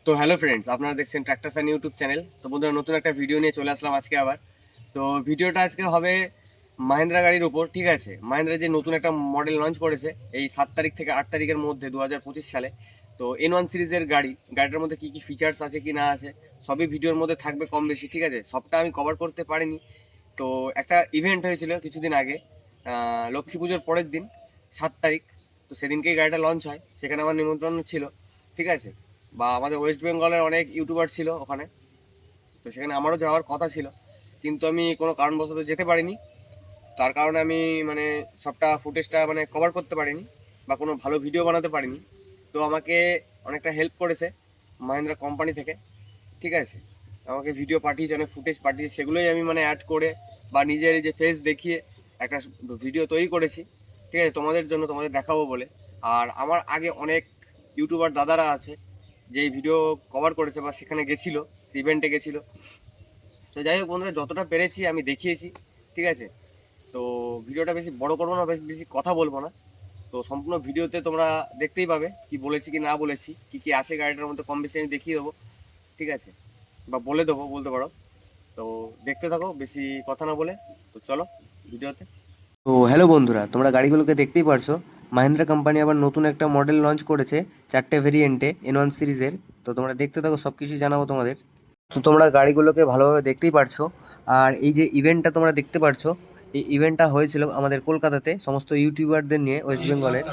তো hello friends, আপনারা দেখছেন ট্র্যাক্টর ফ্যান ইউটিউব চ্যানেল। তো বন্ধুরা, নতুন একটা ভিডিও নিয়ে চলে আসলাম আজকে আবার। তো ভিডিওটা আজকে হবে মাহিন্দ্রা গাড়ির উপর। ঠিক আছে, মাহিন্দ্রা যে নতুন একটা মডেল লঞ্চ করেছে এই 7 তারিখ থেকে 8 তারিখের মধ্যে 2025 সালে। তো N1 সিরিজের গাড়িটার মধ্যে কী কী ফিচার্স আছে কি না আছে সবই ভিডিওর মধ্যে থাকবে কম বেশি। ঠিক আছে, সবটা আমি কভার করতে পারিনি। তো একটা ইভেন্ট হয়েছিল কিছুদিন আগে, লক্ষ্মী পুজোর পরের দিন 7 তারিখ। তো সেদিনকেই গাড়িটা লঞ্চ হয়, সেখানে আমার নিমন্ত্রণ ছিল। ঠিক আছে, বা আমাদের ওয়েস্ট বেঙ্গলের অনেক ইউটিউবার ছিল ওখানে। তো সেখানে আমারও যাওয়ার কথা ছিল, কিন্তু আমি কোনো কারণবশত যেতে পারিনি। তার কারণে আমি মানে সবটা ফুটেজটা মানে কভার করতে পারিনি বা কোনো ভালো ভিডিও বানাতে পারিনি। তো আমাকে অনেকটা হেল্প করেছে মাহিন্দ্রা কোম্পানি থেকে। ঠিক আছে, আমাকে ভিডিও পাঠিয়েছে, অনেক ফুটেজ পাঠিয়েছে, সেগুলোই আমি মানে অ্যাড করে বা নিজের যে ফেস দেখিয়ে একটা ভিডিও তৈরি করেছি। ঠিক আছে, তোমাদের জন্য, তোমাদের দেখাবো বলে। আর আমার আগে অনেক ইউটিউবার দাদারা আছে যেই ভিডিও কভার করেছে বা সেখানে গেছিলো, সেই ইভেন্টে গেছিলো। তো যাই হোক বন্ধুরা, যতটা পেরেছি আমি দেখিয়েছি। ঠিক আছে, তো ভিডিওটা বেশি বড় করবো না, বেশি কথা বলবো না। তো সম্পূর্ণ ভিডিওতে তোমরা দেখতেই পাবে কি বলেছি কি না বলেছি, কি কি আছে গাড়িটার মধ্যে কম বেশি আমি দেখিয়ে দেবো। ঠিক আছে, বা বলে দেবো বলতে পারো। তো দেখতে থাকো বেশি কথা না বলে। তো চলো ভিডিওতে। তো হ্যালো বন্ধুরা, তোমরা গাড়িগুলোকে দেখতেই পারছো। মাহিন্দ্রা কোম্পানি আবার নতুন একটা মডেল লঞ্চ করেছে 4টে ভেরিয়েন্টে N1 সিরিজের। তো তোমরা দেখতে থাকো, সব কিছুই জানাবো তোমাদের। তো তোমরা গাড়িগুলোকে ভালোভাবে দেখতেই পারছো। আর এই যে ইভেন্টটা তোমরা দেখতে পারছো, এই ইভেন্টটা হয়েছিল আমাদের কলকাতাতে সমস্ত ইউটিউবারদের নিয়ে, ওয়েস্ট বেঙ্গলের।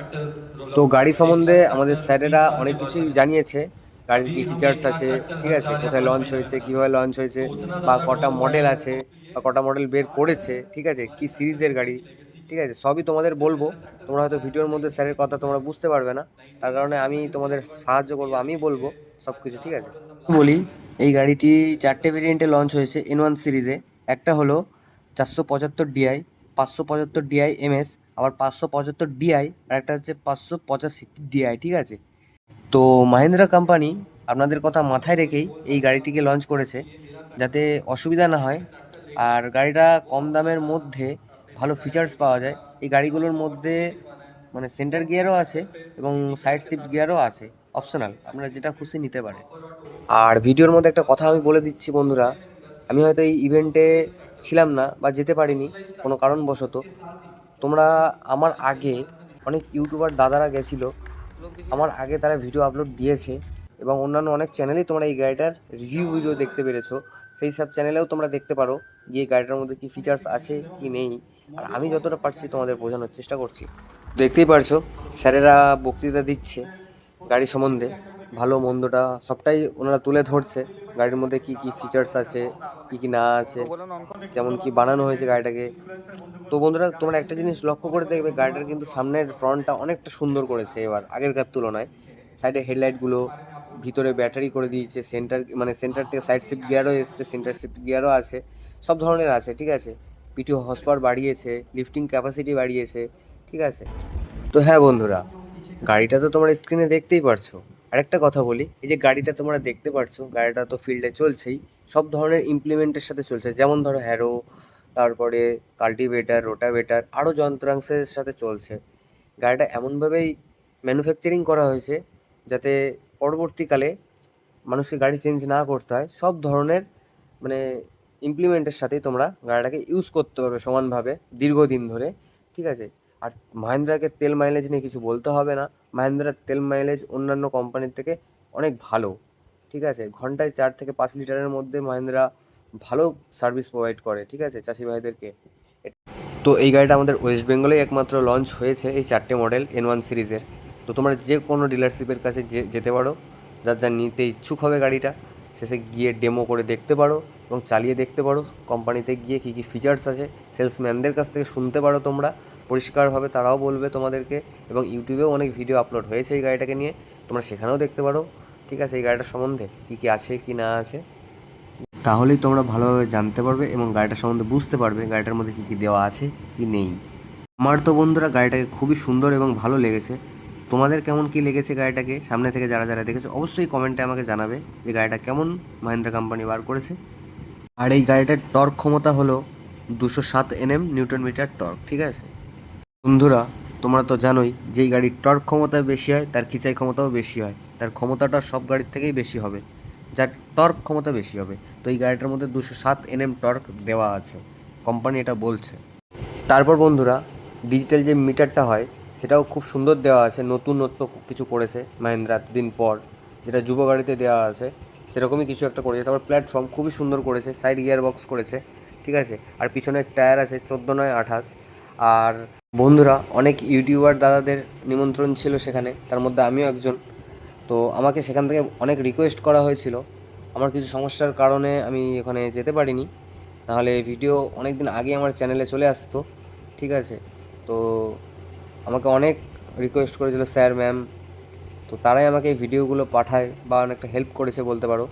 তো গাড়ি সম্বন্ধে আমাদের স্যারেরা অনেক কিছুই জানিয়েছে, গাড়ির কী ফিচার্স আছে, ঠিক আছে, কোথায় লঞ্চ হয়েছে, কীভাবে লঞ্চ হয়েছে, বা কটা মডেল আছে, বা কটা মডেল বের করেছে, ঠিক আছে, কী সিরিজের গাড়ি। ঠিক আছে, সবই তোমাদের বলবো। তোমরা হয়তো ভিডিওর মধ্যে স্যারের কথা তোমরা বুঝতে পারবে না, তার কারণে আমি তোমাদের সাহায্য করবো, আমি বলবো সব কিছু। ঠিক আছে, বলি, এই গাড়িটি 4টে ভেরিয়েন্টে লঞ্চ হয়েছে N1 সিরিজে। একটা হলো 475 DI, 575 DI MS, আবার 575 DI, আর একটা হচ্ছে 585 DI। ঠিক আছে, তো মাহিন্দ্রা কোম্পানি আপনাদের কথা মাথায় রেখেই এই গাড়িটিকে লঞ্চ করেছে, যাতে অসুবিধা না হয় আর গাড়িটা কম দামের মধ্যে ভালো ফিচার্স পাওয়া যায়। এই গাড়িগুলোর মধ্যে মানে সেন্টার গিয়ারও আছে এবং সাইড শিফট গিয়ারও আছে, অপশনাল, আপনারা যেটা খুশি নিতে পারেন। আর ভিডিওর মধ্যে একটা কথা আমি বলে দিচ্ছি বন্ধুরা, আমি হয়তো এই ইভেন্টে ছিলাম না বা যেতে পারিনি কোনো কারণবশত। তোমরা আমার আগে অনেক ইউটিউবার দাদারা গেছিলো, আমার আগে তারা ভিডিও আপলোড দিয়েছে, এবং অন্যান্য অনেক চ্যানেলেই তোমরা এই গাড়িটার রিভিউ ভিডিও দেখতে পেরেছো। সেই সব চ্যানেলেও তোমরা দেখতে পারো যে এই গাড়িটার মধ্যে কী ফিচার্স আছে কি নেই। আর আমি যতটা পারছি তোমাদের বোঝানোর চেষ্টা করছি। দেখতেই পারছো স্যারেরা বক্তৃতা দিচ্ছে গাড়ি সম্বন্ধে, ভালো মন্দটা সবটাই ওনারা তুলে ধরছে। গাড়ির মধ্যে কি কি ফিচার্স আছে, কি কি না আছে, কেমন কি বানানো হয়েছে গাড়িটাকে। তো বন্ধুরা, তোমরা একটা জিনিস লক্ষ্য করে দেখবে, গাড়িটার কিন্তু সামনের ফ্রন্টটা অনেকটা সুন্দর করেছে এবার আগেরকার তুলনায়। সাইডে হেডলাইটগুলো, ভিতরে ব্যাটারি করে দিয়েছে, সেন্টার মানে সেন্টার থেকে সাইড শিফট গিয়ারও এসছে, সেন্টার শিফট গিয়ারও আছে, সব ধরনের আছে। ঠিক আছে, পিটিও হর্স পাওয়ার বাড়িয়েছে, লিফটিং ক্যাপাসিটি বাড়িয়েছে। ঠিক আছে, তো হ্যাঁ বন্ধুরা, গাড়িটা তো তোমরা স্ক্রিনে দেখতেই পারছো। আরেকটা কথা বলি, এই যে গাড়িটা তোমরা দেখতে পারছো, গাড়িটা তো ফিল্ডে চলছেই, সব ধরনের ইমপ্লিমেন্টের সাথে চলছে, যেমন ধরো হ্যারো, তারপরে কাল্টিভেটার, রোটাভেটার, আরও যন্ত্রাংশের সাথে চলছে। গাড়িটা এমনভাবেই ম্যানুফ্যাকচারিং করা হয়েছে যাতে পরবর্তীকালে মানুষকে গাড়ি চেঞ্জ না করতে হয়। সব ধরনের মানে ইমপ্লিমেন্টের সাথেই তোমরা গাড়িটাকে ইউজ করতে পারবে সমানভাবে দীর্ঘদিন ধরে। ঠিক আছে, আর মাহিন্দ্রাকে তেল মাইলেজ নিয়ে কিছু বলতে হবে না। মাহিন্দ্রার তেল মাইলেজ অন্যান্য কোম্পানির থেকে অনেক ভালো। ঠিক আছে, ঘন্টায় 4 থেকে 5 লিটারের মধ্যে মাহিন্দ্রা ভালো সার্ভিস প্রোভাইড করে। ঠিক আছে, চাষি ভাইদেরকে। তো এই গাড়িটা আমাদের ওয়েস্ট বেঙ্গলেই একমাত্র লঞ্চ হয়েছে, এই 4টে মডেল N1 সিরিজের। তো তোমরা যে কোনো ডিলারশিপের কাছে যেতে পারো, যার যা নিতে ইচ্ছুক হবে গাড়িটা, শেষে গিয়ে ডেমো করে দেখতে পারো এবং চালিয়ে দেখতে পারো। কোম্পানিতে গিয়ে কী কী ফিচার্স আছে সেলসম্যানদের কাছ থেকে শুনতে পারো তোমরা পরিষ্কারভাবে, তারাও বলবে তোমাদেরকে। এবং ইউটিউবেও অনেক ভিডিও আপলোড হয়েছে এই গাড়িটাকে নিয়ে, তোমরা সেখানেও দেখতে পারো। ঠিক আছে, এই গাড়িটার সম্বন্ধে কী কী আছে কি না আছে, তাহলেই তোমরা ভালোভাবে জানতে পারবে এবং গাড়িটার সম্বন্ধে বুঝতে পারবে গাড়িটার মধ্যে কী কী দেওয়া আছে কি নেই। আমার তো বন্ধুরা গাড়িটাকে খুবই সুন্দর এবং ভালো লেগেছে। তোমাদের কেমন কী লেগেছে গাড়িটাকে, সামনে থেকে যারা যারা দেখেছো অবশ্যই কমেন্টে আমাকে জানাবে যে গাড়িটা কেমন মাহিন্দ্রা কোম্পানি বার করেছে। আর এই গাড়িটার টর্ক ক্ষমতা হলো 207 Nm নিউটন মিটার টর্ক। ঠিক আছে বন্ধুরা, তোমরা তো জানোই যে এই গাড়ির টর্ক ক্ষমতা বেশি হয়, তার খিঁচাই ক্ষমতাও বেশি হয়। তার ক্ষমতাটা সব গাড়ির থেকেই বেশি হবে, যার টর্ক ক্ষমতা বেশি হবে। তো এই গাড়িটার মধ্যে 207 Nm টর্ক দেওয়া আছে, কোম্পানি এটা বলছে। তারপর বন্ধুরা, ডিজিটাল যে মিটারটা হয় সেটাও খুব সুন্দর দেওয়া আছে, নতুনত্ব কিছু করেছে মাহিন্দ্রা এতদিন পর, যেটা যুব গাড়িতে দেওয়া আছে সেরকমই কিছু একটা করেছে। তারপর প্ল্যাটফর্ম খুবই সুন্দর করেছে, সাইড গিয়ার বক্স করেছে, ঠিক আছে। আর পিছনে টায়ার আছে 14 9 28। আর বন্ধুরা, অনেক ইউটিউবার দাদাদের নিমন্ত্রণ ছিল সেখানে, তার মধ্যে আমিও একজন। তো আমাকে সেখান থেকে অনেক রিকোয়েস্ট করা হয়েছিল, আমার কিছু সমস্যার কারণে আমি ওখানে যেতে পারিনি, নাহলে ভিডিও অনেক দিন আগে আমার চ্যানেলে চলে আসতো, ঠিক আছে। তো আমাকে অনেক রিকোয়েস্ট করেছিল স্যার ম্যাম, তো তারাই আমাকে এই ভিডিওগুলো পাঠায় বা অনেকটা হেল্প করেছে বলতে পারো,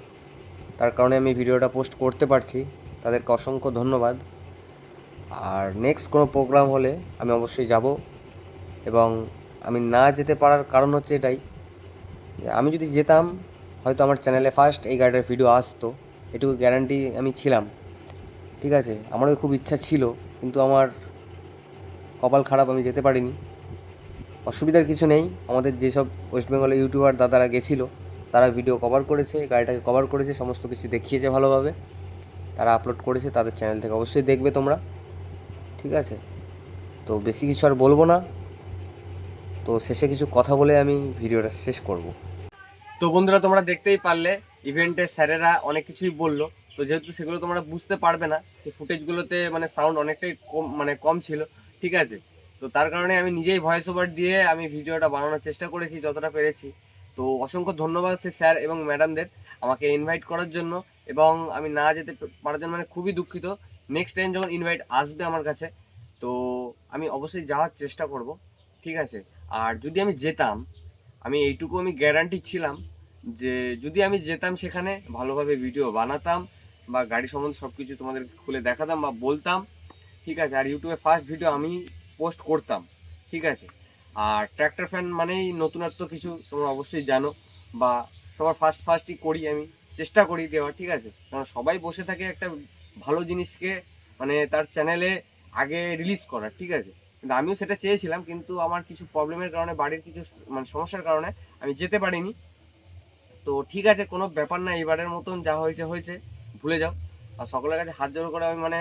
তার কারণে আমি ভিডিওটা পোস্ট করতে পারছি, তাদেরকে অসংখ্য ধন্যবাদ। আর নেক্সট কোনো প্রোগ্রাম হলে আমি অবশ্যই যাব। এবং আমি না যেতে পারার কারণ হচ্ছে এটাই, যে আমি যদি যেতাম হয়তো আমার চ্যানেলে ফার্স্ট এই গাড়িটার ভিডিও আসতো, এটুকু গ্যারান্টি আমি ছিলাম, ঠিক আছে। আমারও খুব ইচ্ছা ছিল, কিন্তু আমার কপাল খারাপ, আমি যেতে পারিনি। অসুবিধার কিছু নেই, আমাদের যেসব ওয়েস্ট বেঙ্গলের ইউটিউবার দাদারা গেছিলো তারা ভিডিও কভার করেছে, গাড়িটাকে কভার করেছে, সমস্ত কিছু দেখিয়েছে ভালোভাবে, তারা আপলোড করেছে, তাদের চ্যানেল থেকে অবশ্যই দেখবে তোমরা, ঠিক আছে। তো বেশি কিছু আর বলবো না, তো শেষে কিছু কথা বলে আমি ভিডিওটা শেষ করব। তো বন্ধুরা, তোমরা দেখতেই পারলে ইভেন্টে স্যারেরা অনেক কিছুই বললো। তো যেহেতু সেগুলো তোমরা বুঝতে পারবে না, সেই ফুটেজগুলোতে মানে সাউন্ড অনেকটাই কম, মানে কম ছিল, ঠিক আছে। তো তার কারণে আমি নিজেই ভয়েস ওভার দিয়ে আমি ভিডিওটা বানানোর চেষ্টা করেছি যতটা পেরেছি। তো অসংখ্য ধন্যবাদ সেই স্যার এবং ম্যাডামদের আমাকে ইনভাইট করার জন্য, এবং আমি না যেতে পারার জন্য মানে খুবই দুঃখিত। নেক্সট টাইম যখন ইনভাইট আসবে আমার কাছে, তো আমি অবশ্যই যাওয়ার চেষ্টা করব, ঠিক আছে। আর যদি আমি যেতাম, আমি এইটুকু আমি গ্যারান্টি ছিলাম যে যদি আমি যেতাম সেখানে ভালোভাবে ভিডিও বানাতাম, বা গাড়ি সম্বন্ধে সব কিছু তোমাদের খুলে দেখাতাম বা বলতাম, ঠিক আছে। আর ইউটিউবে ফার্স্ট ভিডিও আমি পোস্ট করতাম, ঠিক আছে। আর ট্র্যাক্টর ফ্যান মানেই নতুনত্ব কিছু তোমরা অবশ্যই জানো, বা সবার ফার্স্টই করি, আমি চেষ্টা করি দেওয়ার, ঠিক আছে। কারণ সবাই বসে থাকে একটা ভালো জিনিসকে মানে তার চ্যানেলে আগে রিলিজ করার, ঠিক আছে। কিন্তু আমিও সেটা চেয়েছিলাম, কিন্তু আমার কিছু প্রবলেমের কারণে, বাড়ির কিছু মানে সমস্যার কারণে আমি যেতে পারিনি। তো ঠিক আছে, কোনো ব্যাপার না, এবারের মতন যা হয়েছে হয়েছে, ভুলে যাও। আর সকলের কাছে হাত জোড় করে আমি মানে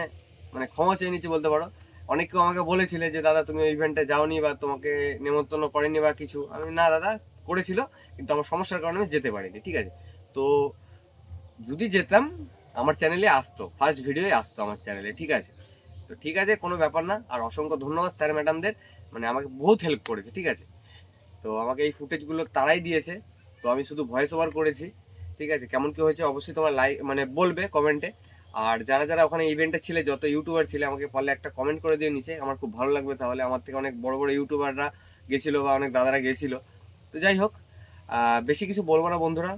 মানে ক্ষমা চেয়ে নিচ্ছি বলতে পারো। অনেকেও আমাকে বলেছিলে যে দাদা তুমি ওই ইভেন্টে যাওনি বা তোমাকে নেমন্তন্ন করেনি বা কিছু, আমি না দাদা, করেছিল, কিন্তু আমার সমস্যার কারণে আমি যেতে পারিনি, ঠিক আছে। তো যদি যেতাম আমার চ্যানেলে আসতো, ফার্স্ট ভিডিওই আসতো আমার চ্যানেলে, ঠিক আছে। তো ঠিক আছে, কোনো ব্যাপার না। আর অসংখ্য ধন্যবাদ স্যার ম্যাডামদের, মানে আমাকে বহুত হেল্প করেছে, ঠিক আছে। তো আমাকে এই ফুটেজগুলো তারাই দিয়েছে, তো আমি শুধু ভয়েস ওভার করেছি, ঠিক আছে। কেমন কি হয়েছে অবশ্যই তোমার লাইক মানে বলবে কমেন্টে। আর যারা যারা ওখানে ইভেন্টে ছিলে, যত ইউটিউবার ছিলে, আমাকে পারলে একটা কমেন্ট করে দিও নিচে, আমার খুব ভালো লাগবে। তাহলে আমার থেকে অনেক বড় বড় ইউটিউবাররা গেছিলো বা অনেক দাদারা গেছিলো। তো যাই হোক, বেশি কিছু বলবো না বন্ধুরা,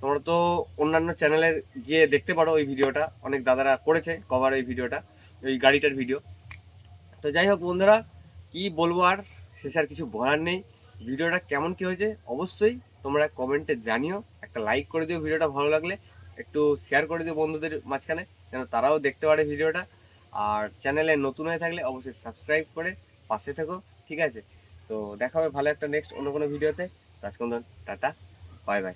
তোমরা তো অন্যান্য চ্যানেলে গিয়ে দেখতে পারো ওই ভিডিওটা, অনেক দাদারা করেছে কভার ওই ভিডিওটা, ওই গাড়িটার ভিডিও। তো যাই হোক বন্ধুরা, কি বলবো আর, শেষ আর কিছু বলার নেই। ভিডিওটা কেমন কি হয়েছে অবশ্যই তোমরা কমেন্টে জানিও, একটা লাইক করে দিও ভিডিওটা ভালো লাগলে, একটু শেয়ার করে দিও বন্ধুদের মাঝখানে, যেন তারাও দেখতে পারে ভিডিওটা। আর চ্যানেলে নতুন হয়ে থাকলে অবশ্যই সাবস্ক্রাইব করে পাশে থেকো, ঠিক আছে। তো দেখা হবে ভালো একটা নেক্সট অন্য কোনো ভিডিওতে। আজকে টাটা, বাই বাই।